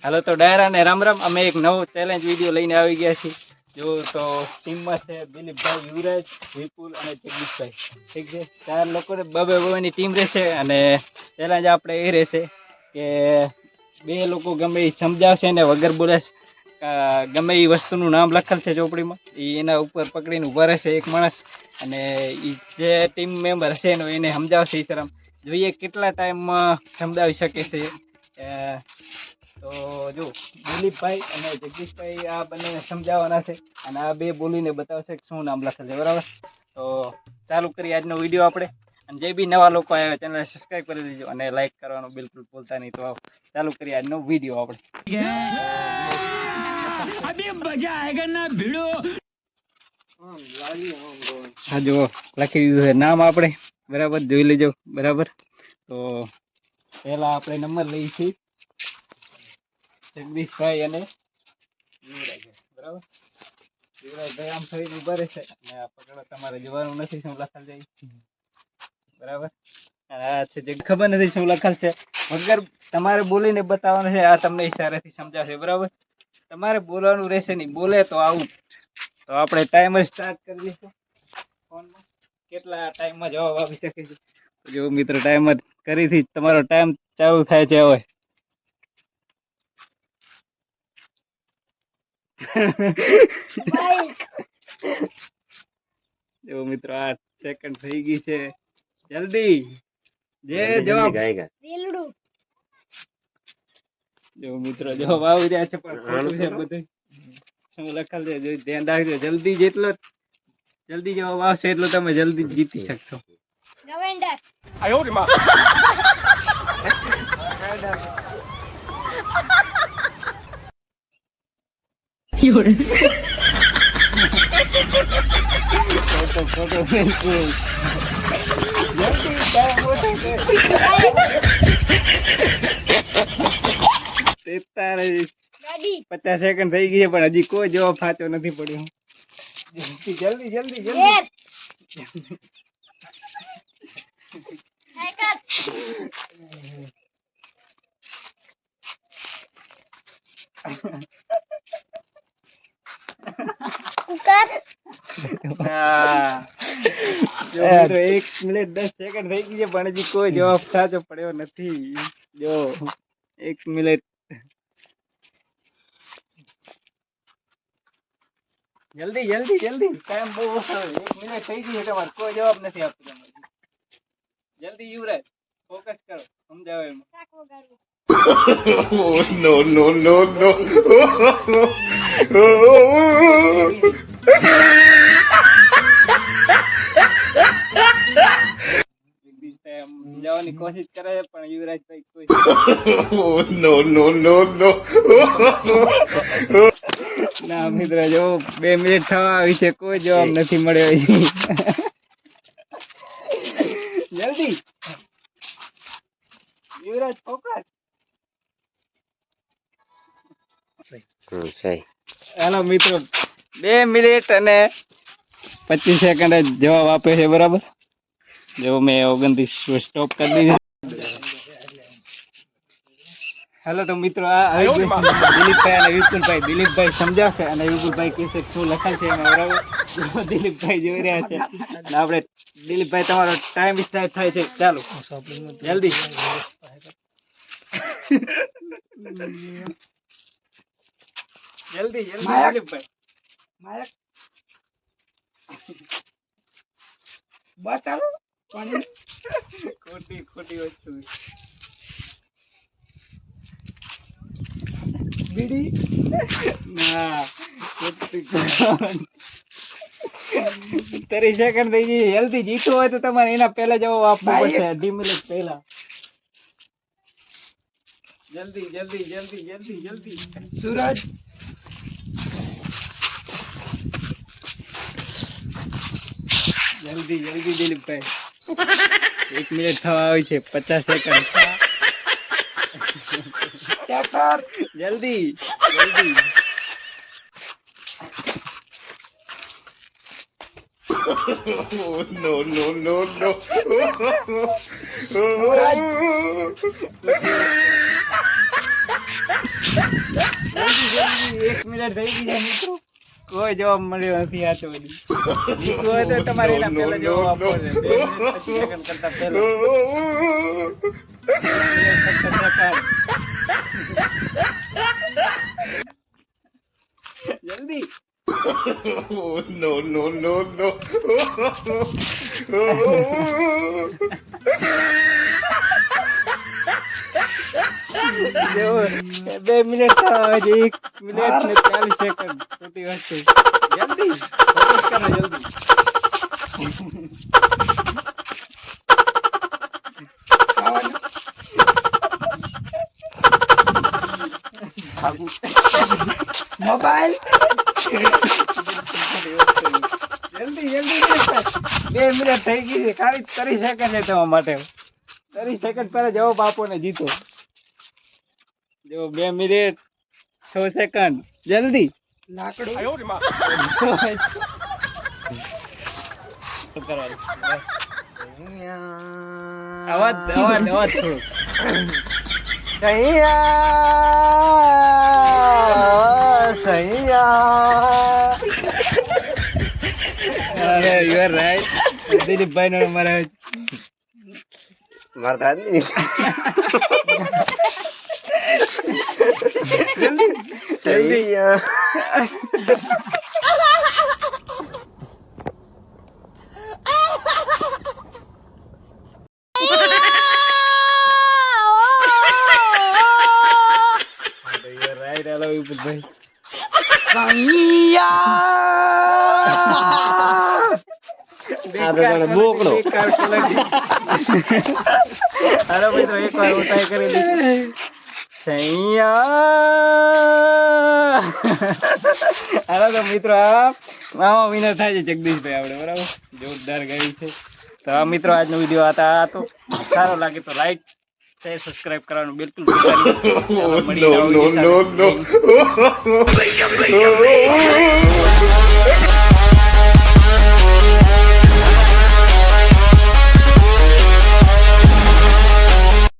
હાલો તો ડાયરા ને રામ રામ. અમે એક નવો ચેલેન્જ વિડીયો લઈને આવી ગયા છીએ. જો તો ટીમમાં છે દિલીપભાઈ, યુવરાજ, વિપુલ અને જગદીશભાઈ. ઠીક છે, 4 લોકોને બબેની ટીમ રહેશે. અને ચેલેન્જ આપણે એ રહેશે કે 2 લોકો ગમે એ સમજાવશે ને વગર બોલે ગમે એ વસ્તુનું નામ લખેલ છે ચોપડીમાં, એના ઉપર પકડીને ઊભા રહેશે એક માણસ. અને એ જે ટીમ મેમ્બર હશે એનો એને સમજાવશે. એ તરફ જોઈએ કેટલા ટાઈમમાં સમજાવી શકે છે. તો જો દિલીપભાઈ અને જગદીશભાઈ આ બંનેને સમજાવવાના છે અને આ 2 બોલીને બતાવશે કે શું નામ લખેલ છે. બરાબર, તો ચાલુ કરીએ આજનો વિડીયો આપણે. અને જે બી નવા લોકો આવ્યા ચેનલ સબસ્ક્રાઈબ કરી દેજો અને લાઈક કરવાનું બિલકુલ ભૂલતા નહીં. તો ચાલુ કરીએ આજનો વિડીયો આપણે. હા જો લખી દીધું છે નામ આપણે. બરાબર, જોઈ લેજો. બરાબર, તો પહેલા આપણે નંબર લઈએ છીએ જગદીશભાઈ અને યુવરાજ. બરાબર, યુવરાજભાઈ આમ થઈને ઉભા રહેશે અને આ પકડો તમારે જોવાનું નથી શું લખાલ જાય. બરાબર, આ છે જે ખબર નથી શું લખાલ છે, વગર તમારે બોલીને બતાવવાનું છે. આ તમને ઈશારાથી સમજાવશે. બરાબર, તમારે બોલવાનું રહેશે નહીં, બોલે તો આઉટ. તો આપણે ટાઈમર સ્ટાર્ટ કરી દઈશું ફોનમાં. કેટલા ટાઈમમાં જવાબ આપી શકે છે જો મિત્રો ટાઈમર કરીથી તમારો ટાઈમ ચાલુ થાય છે હવે. જો મિત્રો 8 સેકન્ડ થઈ ગઈ છે. જલ્દી જે જવાબ. જો મિત્રો જવાબ આવી રહ્યા છે પણ ખોટું છે બધું. શું લખાલ છે ધ્યાન રાખજો. જલ્દી જેટલો જલ્દી જવાબ આવશે એટલો તમે જલ્દી જીતી શકશો. ફોટો બિલકુલ 50 સેકન્ડ થઈ ગઈ છે પણ હજી કોઈ જવાબ સાચો નથી પડ્યો. જલ્દી જલ્દી જલ્દી. જો મિત્રો 1 મિનિટ 10 સેકન્ડ થઈ ગઈ છે પણ હજી કોઈ જવાબ સાચો પડ્યો નથી. જો 1 મિનિટ. જલ્દી જલ્દી જલ્દી, ટાઈમ બહુ ઓછો. 1 મિનિટ થઈ ગઈ છે તમારે કોઈ જવાબ નથી આપતો. જલ્દી યુવરાજ ફોકસ કરો, સમજાવો એમ. No, no, no, no. સમજાવવાની કોશિશ કરે છે પણ યુવરાજભાઈ કોઈ No, no, no, no. ના મિત્ર, જો 2 મિનિટ થવા આવી છે કોઈ જવાબ નથી મળ્યો. જલ્દી યુવરાજ ફોકસ. હાલો મિત્રો 2 મિનિટ અને 25 સેકન્ડ જવાબ આપે છે. બરાબર, જો મેં 29 સ્ટોપ કરી દીધી. હાલો તો મિત્રો આ દિલીપભાઈ અને વિપુલભાઈ. દિલીપભાઈ સમજાવશે અને વિપુલભાઈ કહેશે શું લખાય છે એમાં. બરાબર, દિલીપભાઈ જોઈ રહ્યા છે અને આપણે દિલીપભાઈ તમારો ટાઈમ સ્ટાર્ટ થાય છે. ચાલો જલ્દી. જલ્દી જલ્દી દિલીપભાઈ. બતાવો ખોટી ખોટી વસ્તુ. બીડી ના 30 સેકન્ડ થઈ ગઈ. જલ્દી જીતવું હોય તો તમારે એના પહેલા જવાબ આપવો પડશે. 2 મિનિટ પહેલા. જલ્દી જલ્દી જલ્દી જલ્દી જલ્દી. સૂરજ જલ્દી જલ્દી દિલીપભાઈ. 1 મિનિટ થવા આવી છે. 50 સેકન્ડ. જલ્દી જલ્દી. No, no, no, no. 1 minute થઈ ગઈ છે મિત્રો, કોઈ જવાબ મળ્યો નથી. આ તો બધી જીતવું હોય તો તમારે એના પહેલા જવાબ આપવો છે. 2 મિનિટ 25 સેકન્ડ કરતા પહેલા. જલ્દી. Oh, no, no, no, no. જો 2 મિનિટ 1 મિનિટ ને 40 સેકન્ડ ખોટી વાત છે. જલ્દી ફોકસ કરો જલ્દી. મોબાઈલ જલ્દી જલ્દી 2 મિનિટ થઈ ગઈ છે, ખાલી 30 સેકન્ડ છે તમારા માટે. 30 સેકન્ડ પહેલા જવાબ આપો ને જીતો. જો 2 મિનિટ 6 સેકન્ડ જલ્દી. લાકડું અવાજ અવાજ અવાજ થોડું. અરે યુ આર રાઈટ. દિલીપભાઈ નો મારા જલ્દી. રાઈટ. હેલો વિપુલભાઈ. બોકડો હાલો મિત્રો એક વાર ઉતાય કરી દીધી. હાલો તો મિત્રો આમાં વિનર થાય છે જગદીશભાઈ આપણે, બરાબર. જોરદાર ગાયું છે. તો આ મિત્રો આજનો વિડીયો આ તો સારો લાગે તો લાઈક શેર સબસ્ક્રાઇબ કરવાનું બિલકુલ ભૂલતા નહીં. No, no, no, no.